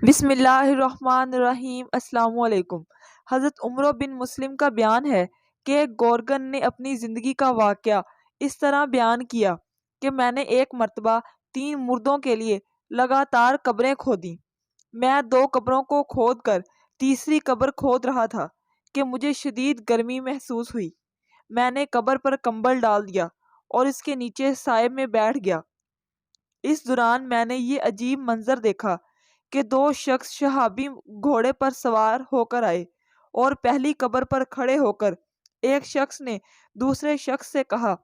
بسم اللہ الرحمن الرحیم۔ السلام علیکم۔ حضرت عمر بن مسلم کا بیان ہے کہ ایک گورگن نے اپنی زندگی کا واقعہ اس طرح بیان کیا کہ میں نے ایک مرتبہ 3 مردوں کے لیے لگاتار قبریں کھودیں۔ میں 2 قبروں کو کھود کر تیسری قبر کھود رہا تھا کہ مجھے شدید گرمی محسوس ہوئی۔ میں نے قبر پر کمبل ڈال دیا اور اس کے نیچے سائے میں بیٹھ گیا۔ اس دوران میں نے یہ عجیب منظر دیکھا کہ 2 شخص شہابی گھوڑے پر سوار ہو کر آئے اور پہلی قبر پر کھڑے ہو کر ایک شخص نے دوسرے شخص سے کہا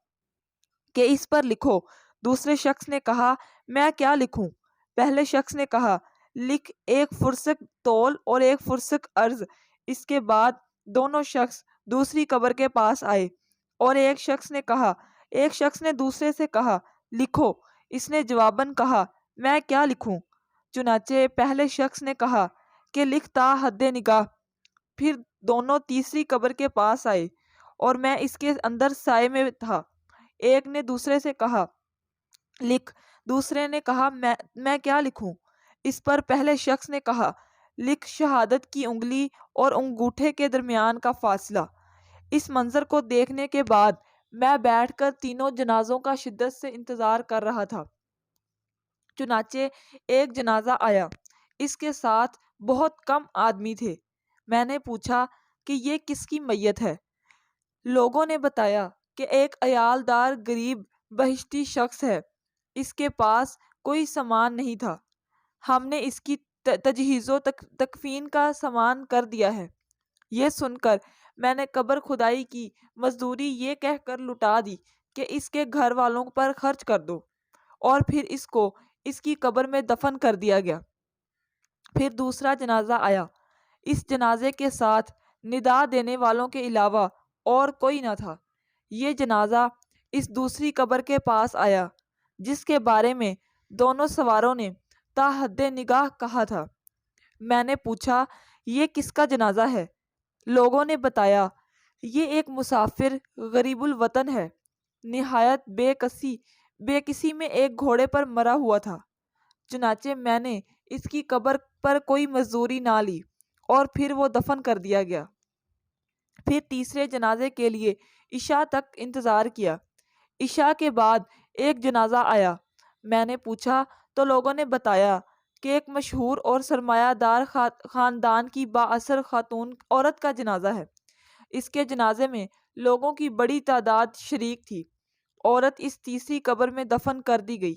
کہ اس پر لکھو۔ دوسرے شخص نے کہا میں کیا لکھوں؟ پہلے شخص نے کہا لکھ 1 فرسخ طول اور 1 فرسخ عرض۔ اس کے بعد دونوں شخص دوسری قبر کے پاس آئے اور ایک شخص نے دوسرے سے کہا لکھو۔ اس نے جواباً کہا میں کیا لکھوں؟ چنانچہ پہلے شخص نے کہا کہ لکھ تا حد نگاہ۔ پھر دونوں تیسری قبر کے پاس آئے اور میں اس کے اندر سائے میں تھا۔ ایک نے دوسرے سے کہا لکھ۔ دوسرے نے کہا میں کیا لکھوں؟ اس پر پہلے شخص نے کہا لکھ شہادت کی انگلی اور انگوٹھے کے درمیان کا فاصلہ۔ اس منظر کو دیکھنے کے بعد میں بیٹھ کر تینوں جنازوں کا شدت سے انتظار کر رہا تھا۔ چنانچہ ایک جنازہ آیا۔ اس کے ساتھ بہت کم آدمی تھے۔ میں نے پوچھا کہ یہ کس کی میت ہے؟ لوگوں نے بتایا کہ ایک عیالدار غریب بہشتی شخص ہے۔ اس کے پاس کوئی سامان نہیں تھا۔ ہم نے اس کی تجہیز و تکفین کا سامان کر دیا ہے۔ یہ سن کر میں نے قبر کھدائی کی مزدوری یہ کہہ کر لٹا دی کہ اس کے گھر والوں پر خرچ کر دو، اور پھر اس کو اس کی قبر میں دفن کر دیا گیا۔ پھر دوسرا جنازہ آیا۔ اس جنازے کے ساتھ ندا دینے والوں کے علاوہ اور کوئی نہ تھا۔ یہ جنازہ اس دوسری قبر کے پاس آیا جس کے بارے میں دونوں سواروں نے تا حد نگاہ کہا تھا۔ میں نے پوچھا یہ کس کا جنازہ ہے؟ لوگوں نے بتایا یہ ایک مسافر غریب الوطن ہے، نہایت بے کسی میں ایک گھوڑے پر مرا ہوا تھا۔ چنانچہ میں نے اس کی قبر پر کوئی مزدوری نہ لی اور پھر وہ دفن کر دیا گیا۔ پھر تیسرے جنازے کے لیے عشاء تک انتظار کیا۔ عشاء کے بعد ایک جنازہ آیا۔ میں نے پوچھا تو لوگوں نے بتایا کہ ایک مشہور اور سرمایہ دار خاندان کی بااثر خاتون عورت کا جنازہ ہے۔ اس کے جنازے میں لوگوں کی بڑی تعداد شریک تھی۔ عورت اس تیسری قبر میں دفن کر دی گئی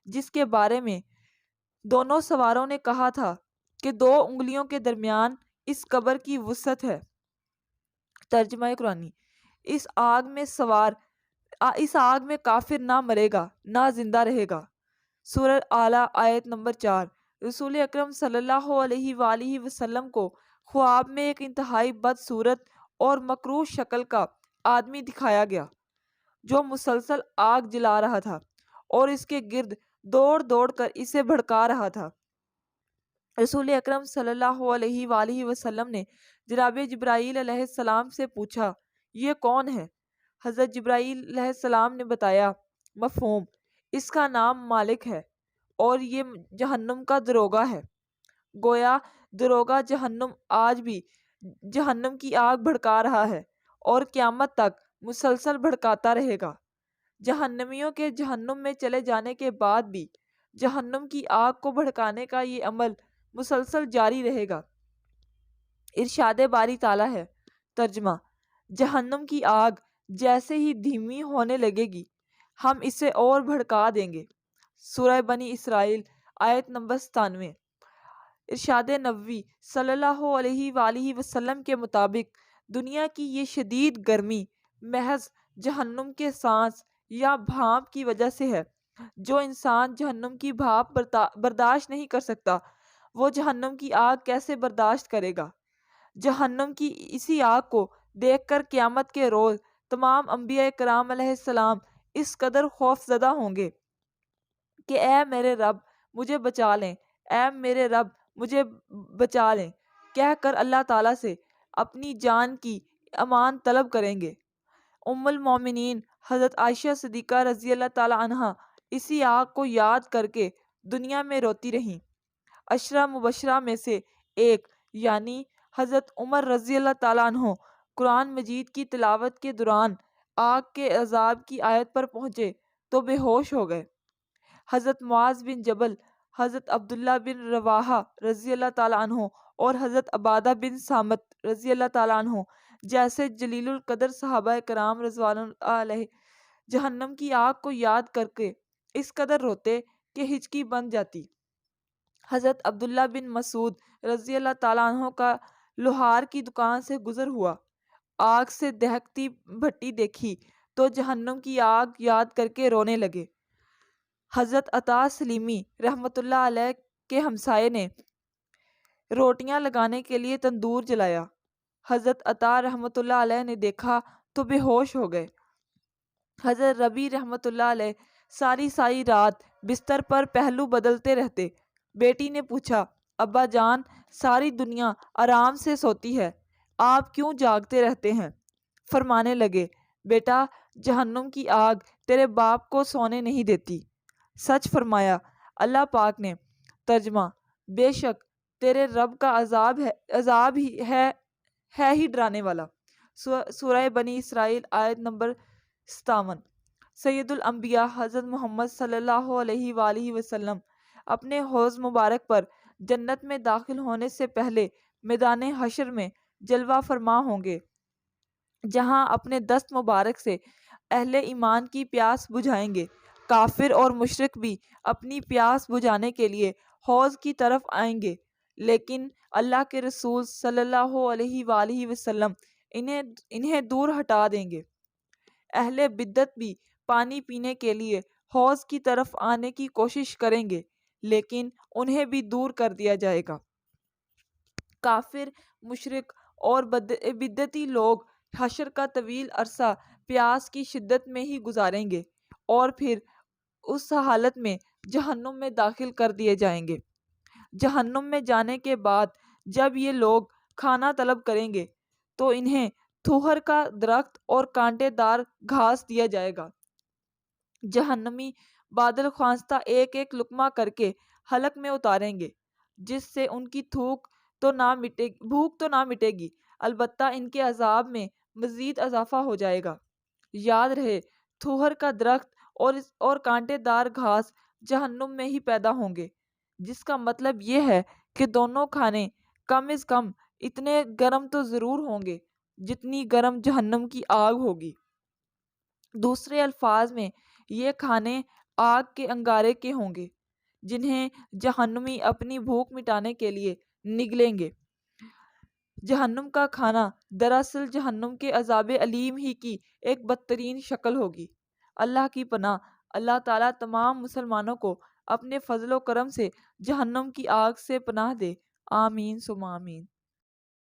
جس کے بارے میں دونوں سواروں نے کہا تھا کہ 2 انگلیوں کے درمیان اس قبر کی وسعت ہے۔ ترجمہ قرآنی۔ اس آگ میں کافر نہ مرے گا نہ زندہ رہے گا۔ سورہ اعلیٰ آیت نمبر 4۔ رسول اکرم صلی اللہ علیہ وآلہ وسلم کو خواب میں ایک انتہائی بدصورت اور مکروہ شکل کا آدمی دکھایا گیا جو مسلسل آگ جلا رہا تھا اور اس کے گرد دوڑ دوڑ کر اسے بھڑکا رہا تھا۔ رسول اکرم صلی اللہ علیہ وآلہ وسلم نے جناب جبرائیل علیہ السلام سے پوچھا یہ کون ہے؟ حضرت جبرائیل علیہ السلام نے بتایا مفہوم، اس کا نام مالک ہے اور یہ جہنم کا دروغہ ہے۔ گویا دروغہ جہنم آج بھی جہنم کی آگ بھڑکا رہا ہے اور قیامت تک مسلسل بھڑکاتا رہے گا۔ جہنمیوں کے جہنم میں چلے جانے کے بعد بھی جہنم کی آگ کو بھڑکانے کا یہ عمل مسلسل جاری رہے گا۔ ارشاد باری تعالیٰ ہے۔ ترجمہ: جہنم کی آگ جیسے ہی دھیمی ہونے لگے گی ہم اسے اور بھڑکا دیں گے۔ سورہ بنی اسرائیل آیت نمبر 97۔ ارشاد نبوی صلی اللہ علیہ وآلہ وسلم کے مطابق دنیا کی یہ شدید گرمی محض جہنم کے سانس یا بھاپ کی وجہ سے ہے۔ جو انسان جہنم کی بھاپ برداشت نہیں کر سکتا وہ جہنم کی آگ کیسے برداشت کرے گا؟ جہنم کی اسی آگ کو دیکھ کر قیامت کے روز تمام انبیاء کرام علیہ السلام اس قدر خوف زدہ ہوں گے کہ اے میرے رب مجھے بچا لیں، اے میرے رب مجھے بچا لیں کہہ کر اللہ تعالیٰ سے اپنی جان کی امان طلب کریں گے۔ ام المومنین حضرت عائشہ صدیقہ رضی اللہ تعالی عنہا اسی آگ کو یاد کر کے دنیا میں روتی رہیں۔ عشرہ مبشرہ میں سے ایک یعنی حضرت عمر رضی اللہ تعالیٰ عنہ قرآن مجید کی تلاوت کے دوران آگ کے عذاب کی آیت پر پہنچے تو بے ہوش ہو گئے۔ حضرت معاذ بن جبل، حضرت عبداللہ بن رواحہ رضی اللہ تعالیٰ عنہ اور حضرت عبادہ بن صامت رضی اللہ تعالیٰ عنہ جیسے جلیل القدر صحابہ کرام رضوان اللہ علیہ جہنم کی آگ کو یاد کر کے اس قدر روتے کہ ہچکی بن جاتی۔ حضرت عبداللہ بن مسعود رضی اللہ تعالیٰ عنہ کا لوہار کی دکان سے گزر ہوا، آگ سے دہکتی بھٹی دیکھی تو جہنم کی آگ یاد کر کے رونے لگے۔ حضرت عطا سلیمی رحمۃ اللہ علیہ کے ہمسائے نے روٹیاں لگانے کے لیے تندور جلایا۔ حضرت عطا رحمۃ اللہ علیہ نے دیکھا تو بے ہوش ہو گئے۔ حضرت ربیع رحمۃ اللہ علیہ ساری رات بستر پر پہلو بدلتے رہتے۔ بیٹی نے پوچھا، ابا جان ساری دنیا آرام سے سوتی ہے، آپ کیوں جاگتے رہتے ہیں؟ فرمانے لگے، بیٹا جہنم کی آگ تیرے باپ کو سونے نہیں دیتی۔ سچ فرمایا اللہ پاک نے۔ ترجمہ، بے شک تیرے رب کا عذاب ہے ہی ڈرانے والا۔ سورہ بنی اسرائیل آیت نمبر 57۔ سید الانبیاء حضرت محمد صلی اللہ علیہ وآلہ وسلم اپنے حوض مبارک پر جنت میں داخل ہونے سے پہلے میدان حشر میں جلوہ فرما ہوں گے، جہاں اپنے دست مبارک سے اہل ایمان کی پیاس بجھائیں گے۔ کافر اور مشرک بھی اپنی پیاس بجھانے کے لیے حوض کی طرف آئیں گے، لیکن اللہ کے رسول صلی اللہ علیہ وآلہ وسلم انہیں دور ہٹا دیں گے۔ اہل بدعت بھی پانی پینے کے لیے حوض کی طرف آنے کی کوشش کریں گے، لیکن انہیں بھی دور کر دیا جائے گا۔ کافر، مشرک اور بدعتی لوگ حشر کا طویل عرصہ پیاس کی شدت میں ہی گزاریں گے اور پھر اس حالت میں جہنم میں داخل کر دیے جائیں گے۔ جہنم میں جانے کے بعد جب یہ لوگ کھانا طلب کریں گے تو انہیں تھوہر کا درخت اور کانٹے دار گھاس دیا جائے گا۔ جہنمی بادل خواستہ ایک ایک لقمہ کر کے حلق میں اتاریں گے، جس سے ان کی بھوک تو نہ مٹے گی، البتہ ان کے عذاب میں مزید اضافہ ہو جائے گا۔ یاد رہے، تھوہر کا درخت اور کانٹے دار گھاس جہنم میں ہی پیدا ہوں گے، جس کا مطلب یہ ہے کہ دونوں کھانے کم از کم اتنے گرم تو ضرور ہوں گے جتنی گرم جہنم کی آگ ہوگی۔ دوسرے الفاظ میں یہ کھانے آگ کے انگارے کے ہوں گے جنہیں جہنمی اپنی بھوک مٹانے کے لیے نگلیں گے۔ جہنم کا کھانا دراصل جہنم کے عذاب علیم ہی کی ایک بدترین شکل ہوگی۔ اللہ کی پناہ، اللہ تعالیٰ تمام مسلمانوں کو اپنے فضل و کرم سے جہنم کی آگ سے پناہ دے، آمین ثم آمین۔